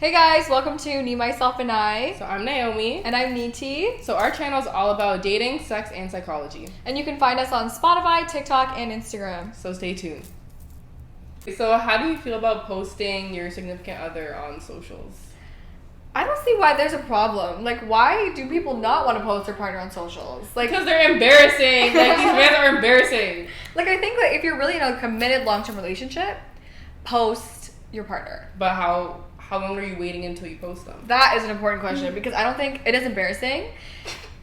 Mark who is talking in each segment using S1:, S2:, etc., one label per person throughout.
S1: Hey guys, welcome to Me, Myself, and I.
S2: So I'm Naomi.
S1: And I'm Niti.
S2: So our channel is all about dating, sex, and psychology.
S1: And you can find us on Spotify, TikTok, and Instagram.
S2: So stay tuned. So how do you feel about posting your significant other on socials?
S1: I don't see why there's a problem. Like, why do people not want to post their partner on socials? Like,
S2: because they're embarrassing. Like, these men are embarrassing.
S1: Like, I think that if you're really in a committed long-term relationship, post your partner.
S2: But how long are you waiting until you post them?
S1: That is an important question because I don't think it is embarrassing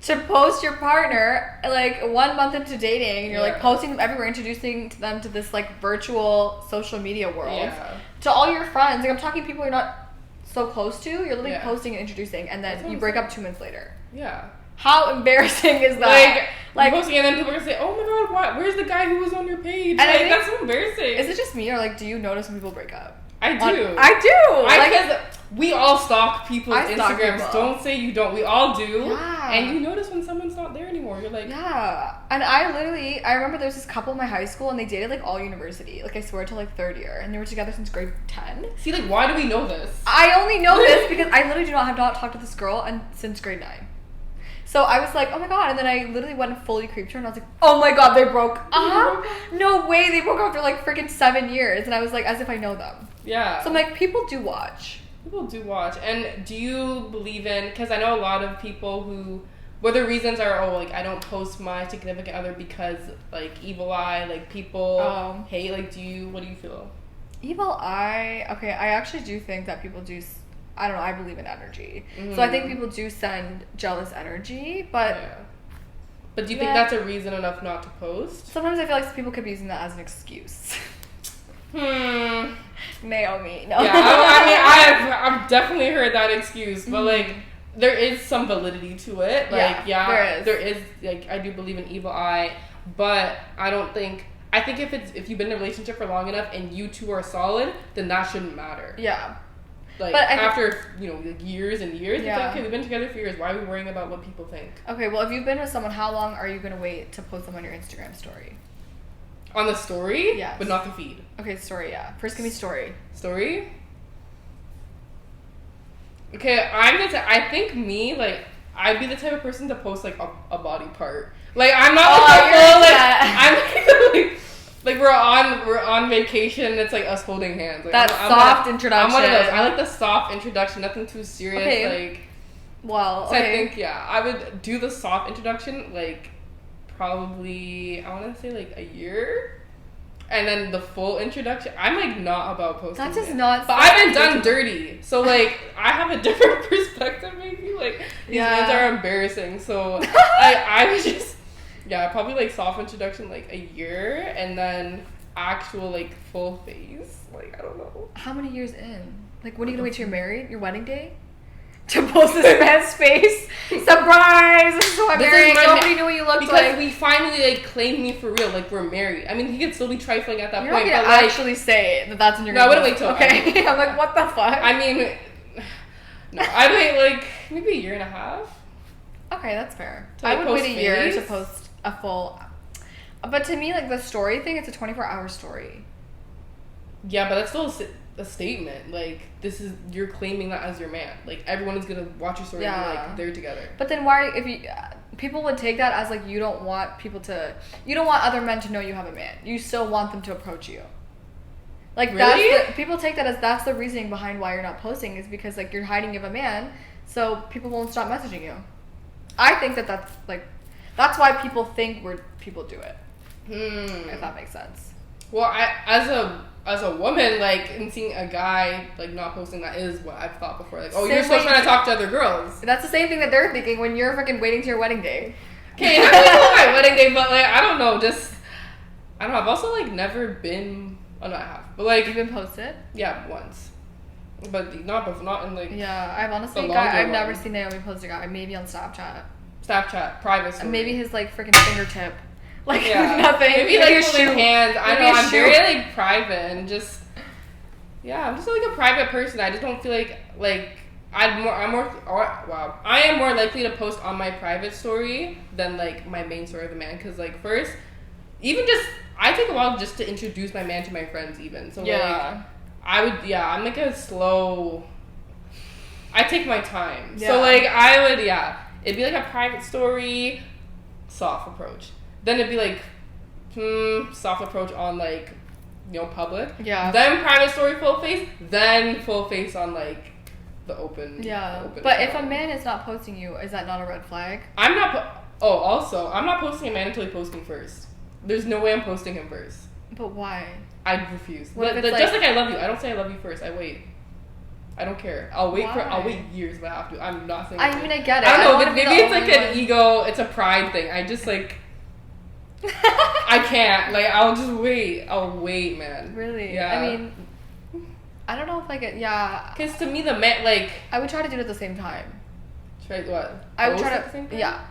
S1: to post your partner like 1 month into dating and you're like posting them everywhere, introducing them to this like virtual social media world to all your friends. Like, I'm talking people you're not so close to. You're literally posting and introducing, and then you break up 2 months later.
S2: Yeah.
S1: How embarrassing is that?
S2: Like posting, and then people are gonna say, "Oh my god, what? Where's the guy who was on your page?" And like, that's so embarrassing.
S1: Is it just me, or like, do you notice when people break up?
S2: I do.
S1: Because
S2: we all stalk people's Instagrams.
S1: People.
S2: Don't say you don't. We all do.
S1: Yeah.
S2: And you notice when someone's not there anymore. You're like,
S1: yeah. And I remember there was this couple in my high school, and they dated like all university. Like, I swear, till like third year, and they were together since grade 10.
S2: See, like, why do we know this?
S1: I only know this because I literally have not talked to this girl since grade 9. So I was like, oh my god, and then I literally went and fully creeped her, and I was like, oh my god, they broke up? No way, they broke up after like freaking 7 years, and I was like, as if I know them.
S2: Yeah.
S1: So I'm like, people do watch.
S2: People do watch. And do you believe in, because I know a lot of people who, where the reasons are, like, I don't post my significant other because, like, evil eye, like, people hate, like, what do you feel?
S1: Evil eye, okay, I actually do think that people do, I don't know, I believe in energy. So I think people do send jealous energy, but...
S2: Yeah. But do you think that's a reason enough not to post?
S1: Sometimes I feel like people could be using that as an excuse. Naomi, no.
S2: Yeah, I mean, I've definitely heard that excuse, but like, there is some validity to it. Like, there is. Like, I do believe in evil eye, but I think if you've been in a relationship for long enough and you two are solid, then that shouldn't matter.
S1: Yeah.
S2: Like, but after, like years and years, it's like, okay, we've been together for years. Why are we worrying about what people think?
S1: Okay, well, if you've been with someone, how long are you going to wait to post them on your Instagram story?
S2: On the story?
S1: Yes.
S2: But not the feed.
S1: Okay, story, yeah. First, give me story.
S2: Story? Okay, I think me, like, I'd be the type of person to post, like, a body part. Like, I'm not like we're on vacation and it's like us holding hands. Like,
S1: that soft introduction.
S2: I'm one of those. I like the soft introduction, nothing too serious.
S1: Okay.
S2: Like,
S1: well,
S2: so I think, I would do the soft introduction, like, probably, I want to say, like, a year. And then the full introduction, I'm, like, not about posting.
S1: That's just not.
S2: But I've been done dirty. So, like, I have a different perspective, maybe. Like, these ones are embarrassing. So, I would just... Yeah, probably, like, soft introduction, like, a year, and then actual, like, full phase. Like, I don't know.
S1: How many years in? Like, when are you gonna wait till you're married? Your wedding day? To post this man's face? Surprise! This is who I'm marrying. Nobody knew what you looked like.
S2: Because we finally, like, claimed me for real. Like, we're married. I mean, he could still be trifling at that
S1: You're
S2: point.
S1: You're not gonna actually say that that's when you're
S2: gonna I wouldn't wait till...
S1: Okay. I'm like, what the fuck?
S2: I mean... No, I'd wait, like, maybe a year and a half.
S1: Okay, that's fair.
S2: I would
S1: wait a year to post a full, but to me, like, the story thing, it's a 24-hour story.
S2: Yeah, but that's still a statement. Like, you're claiming that as your man. Like, everyone is gonna watch your story and be like, they're together.
S1: But then why, people would take that as, like, you don't want other men to know you have a man. You still want them to approach you. Like,
S2: really?
S1: People take that as that's the reasoning behind why you're not posting, is because, like, you're hiding you have a man, so people won't stop messaging you. I think that's, like, that's why people think people do it. If that makes sense.
S2: Well, as a woman, like, and seeing a guy, like, not posting, that is what I've thought before. Like, you're still trying to talk to other girls.
S1: That's the same thing that they're thinking when you're freaking waiting to your wedding day.
S2: Okay, not my wedding day, but, like, I don't know, I don't know, I've also, like, never been, no, I have, but, like...
S1: You've been posted?
S2: Yeah, once. But not in, like...
S1: Yeah, I've honestly, I've never seen Naomi post a guy, maybe on Snapchat, private story. Maybe his, like, freaking fingertip. Like, nothing.
S2: Maybe like holding hands. I know, I'm very, like, private and just... Yeah, I'm just, like, a private person. I just don't feel like I am more likely to post on my private story than, like, my main story of the man. Because, like, first, I take a while just to introduce my man to my friends even. So, like, I'm, like, a slow... I take my time.
S1: Yeah.
S2: So like I would it'd be like a private story, soft approach. Then it'd be like soft approach on like public.
S1: Yeah.
S2: Then private story full face. Then full face on like the open.
S1: Yeah.
S2: The open
S1: but
S2: account.
S1: if a man is not posting you, is that not a red flag?
S2: I'm not. Also, I'm not posting a man until he posts me first. There's no way I'm posting him first.
S1: But why?
S2: I refuse.
S1: What if it's
S2: just like I love you. I don't say I love you first. I wait. I don't care. I'll wait
S1: Why?
S2: years if I have to. I'm not saying.
S1: I mean, I get it.
S2: I don't know.
S1: wanna be
S2: Maybe
S1: the
S2: it's like
S1: only
S2: an
S1: one.
S2: ego. It's a pride thing. I just like. I can't. Like I'll just wait. I'll wait, man.
S1: Really?
S2: Yeah.
S1: I mean, I don't know if like it. Yeah.
S2: Because to me, the man like.
S1: I would try to do it at the same time.
S2: Try what?
S1: I would
S2: Post
S1: try
S2: at the same
S1: to.
S2: time?
S1: Yeah.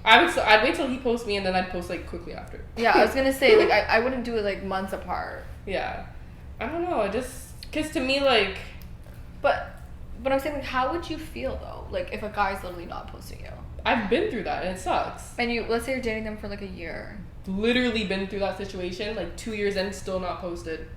S2: I'd wait till he posts me and then I'd post like quickly after.
S1: Yeah. I was gonna say like I wouldn't do it like months apart.
S2: Yeah. I don't know. Because to me like.
S1: But I'm saying like, how would you feel though? Like if a guy's literally not posting you,
S2: I've been through that and it sucks.
S1: and let's say you're dating them for like a year.
S2: Literally been through that situation, like 2 years in, still not posted.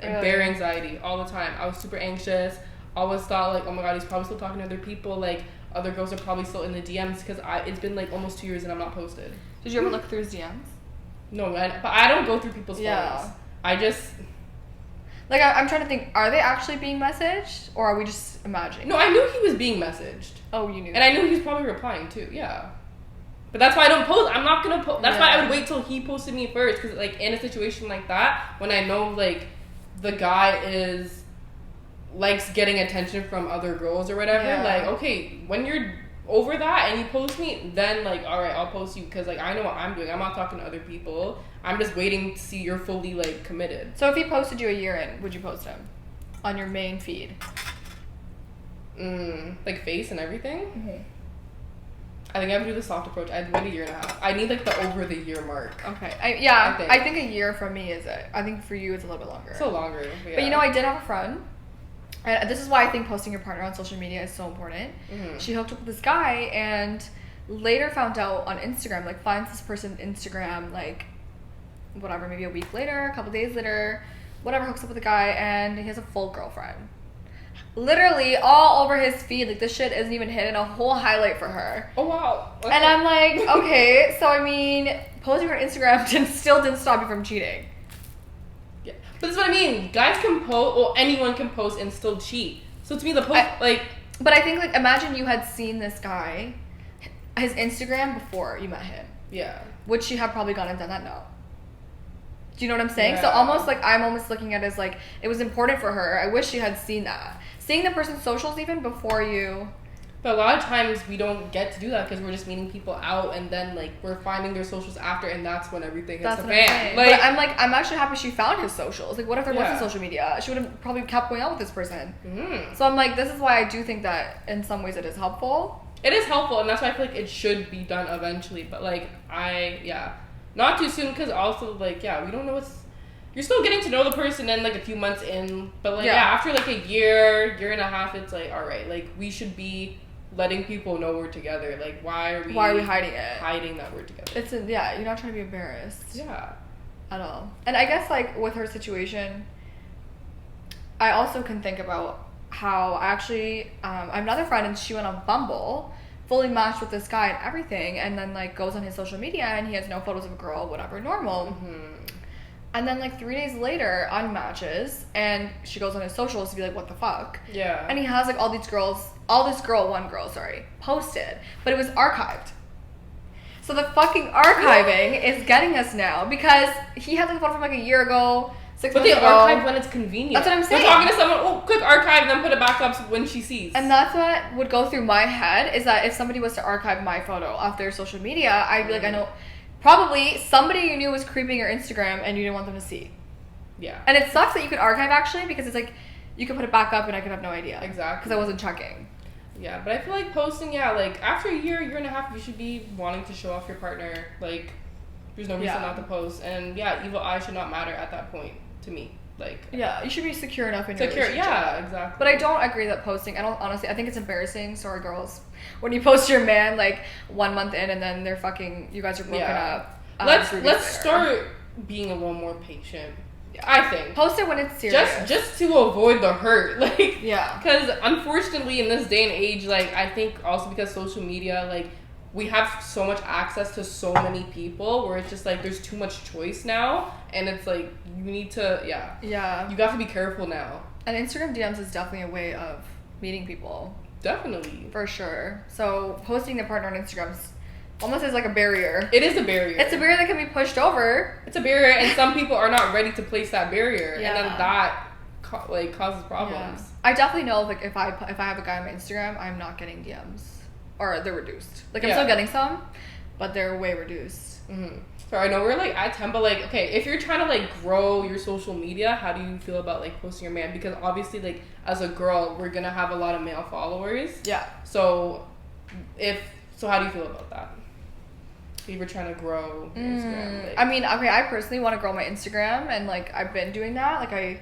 S2: And
S1: Really?
S2: bare anxiety all the time. I was super anxious. Always thought like, oh my god, he's probably still talking to other people. Like other girls are probably still in the DMs because it's been like almost 2 years and I'm not posted.
S1: Did you ever look through his DMs?
S2: No, but I don't go through people's
S1: Yeah.
S2: phones. I just
S1: Like I'm trying to think, are they actually being messaged or are we just imagining?
S2: no. I knew he was being messaged,
S1: Oh, you knew.
S2: and I knew he was probably replying too. Yeah. But that's why I don't post. I'm not gonna post. That's why I
S1: Yeah.
S2: would wait till he posted me first. Because like in a situation like that, when I know like the guy likes getting attention from other girls or whatever,
S1: Yeah.
S2: like okay, when you're over that and you post me, then like all right, I'll post you because like I know what I'm doing. I'm not talking to other people. I'm just waiting to see you're fully like committed.
S1: So if he posted you a year in, would you post him on your main feed?
S2: Like face and everything.
S1: Mm-hmm.
S2: I think I would do the soft approach. I'd wait a year and a half. I need like the over the year mark.
S1: Okay.
S2: I
S1: I
S2: think.
S1: think a year for me is it. I think for you it's a little bit longer.
S2: So longer. Yeah.
S1: But you know, I did have a friend, and this is why I think posting your partner on social media is so important.
S2: Mhm.
S1: She hooked up with this guy and later found out on Instagram, like finds this person Instagram, like whatever, maybe a week later, a couple days later, whatever, hooks up with the guy and he has a full girlfriend. Literally all over his feed, like this shit isn't even hidden, a whole highlight for her.
S2: Oh wow. Okay.
S1: And I'm like, okay, so I mean, posting her on Instagram still didn't stop you from cheating.
S2: Yeah. But that's what I mean. Guys can post, or anyone can post and still cheat. So to me, the post,
S1: But I think, like, imagine you had seen this guy, his Instagram before you met him.
S2: yeah.
S1: Would she have probably gone and done that? No. Do you know what I'm saying? So
S2: Yeah.
S1: almost like I'm almost looking at it as like it was important for her. I wish she had seen that. Seeing the person's socials even before you.
S2: But a lot of times we don't get to do that because we're just meeting people out and then like we're finding their socials after and that's when everything hits
S1: That's
S2: the
S1: what I'm
S2: fan.
S1: saying.
S2: Like,
S1: But I'm actually happy she found his socials. Like, what if there wasn't
S2: Yeah.
S1: social media? She would have probably kept going out with this person.
S2: mhm.
S1: So I'm like, this is why I do think that in some ways it is helpful.
S2: It is helpful and that's why I feel like it should be done eventually. But like not too soon because also like we don't know what's. You're still getting to know the person in like a few months in, but like after like a year and a half, it's like all right, like we should be letting people know we're together. Like why are we
S1: hiding it?
S2: hiding that we're together?
S1: You're not trying to be embarrassed.
S2: Yeah.
S1: At all. And I guess like with her situation, I also can think about how actually another friend and she went on Bumble, fully matched with this guy and everything, and then like goes on his social media and he has no photos of a girl, whatever, normal.
S2: Mm-hmm.
S1: And then like 3 days later unmatches and she goes on his socials to be like, what the fuck?
S2: Yeah.
S1: And he has like one girl, posted, but it was archived. So the fucking archiving is getting us now because he had like a photo from like a year ago, 6
S2: But
S1: months
S2: they
S1: ago.
S2: archive when it's convenient.
S1: That's what I'm saying.
S2: We're talking to someone, quick archive, then put it back up when she sees.
S1: And that's what would go through my head is that if somebody was to archive my photo off their social media, I'd be like, I know, probably somebody you knew was creeping your Instagram and you didn't want them to see.
S2: Yeah.
S1: And it sucks that you could archive actually because it's like you could put it back up and I could have no idea.
S2: Exactly.
S1: Because I wasn't checking.
S2: Yeah, but I feel like posting, like after a year and a half, you should be wanting to show off your partner. Like, there's no reason not to post. And evil eye should not matter at that point to me. Like,
S1: yeah, you should be secure enough in your relationship.
S2: Yeah, exactly.
S1: But I don't agree that posting, I think it's embarrassing, sorry girls, when you post your man like 1 month in and then they're fucking, you guys are broken up.
S2: Let's
S1: 3 days later.
S2: start being a little more patient. I think.
S1: Post it when it's serious.
S2: Just to avoid the hurt. Like,
S1: yeah.
S2: Because unfortunately in this day and age, like, I think also because social media, like, we have so much access to so many people where it's just like there's too much choice now, and it's like you need to you got to be careful now.
S1: And Instagram DMs is definitely a way of meeting people.
S2: Definitely.
S1: For sure. So posting your partner on Instagram almost is like a barrier.
S2: It is a barrier.
S1: It's a barrier that can be pushed over.
S2: It's a barrier, and some people are not ready to place that barrier, and then that causes problems.
S1: Yeah. I definitely know, like, if I have a guy on my Instagram, I'm not getting DMs. Or they're reduced. Like, I'm still getting some, but they're way reduced.
S2: Mm-hmm. So I know we're like at 10, but like, okay, if you're trying to like grow your social media, how do you feel about like posting your man? Because obviously, like, as a girl, we're gonna have a lot of male followers.
S1: Yeah.
S2: So how do you feel about that? If you're trying to grow your Instagram, like,
S1: I mean, okay, I personally want to grow my Instagram, and like I've been doing that. Like, I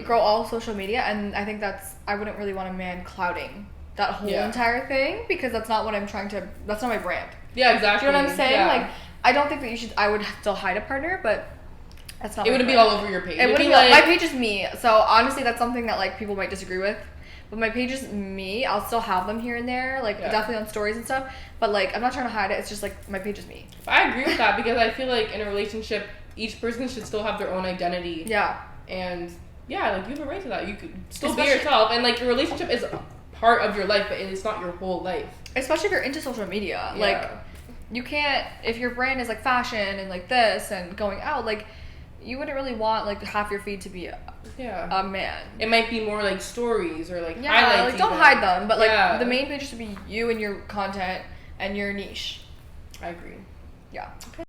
S1: grow all social media, and I think I wouldn't really want a man clouting that whole entire thing, because that's not what I'm trying to, that's not my brand.
S2: Yeah, exactly.
S1: Do you know what I'm saying? Yeah. Like, I don't think that I would still hide a partner, but that's not.
S2: It wouldn't be all over your page.
S1: It wouldn't be like, my page is me. So honestly, that's something that like people might disagree with. But my page is me. I'll still have them here and there, like definitely on stories and stuff. But like, I'm not trying to hide it. It's just like my page is me.
S2: I agree with that, because I feel like in a relationship, each person should still have their own identity.
S1: Yeah.
S2: And like, you have a right to that. You could still be yourself, and like, your relationship is part of your life, but it's not your whole life.
S1: Especially if you're into social media. Like, you can't, if your brand is like fashion and like this and going out, like, you wouldn't really want like half your feed to be a man.
S2: It might be more like stories or like highlights.
S1: Like, don't hide them, but like the main page should be you and your content and your niche.
S2: I agree.
S1: Yeah.
S2: Okay.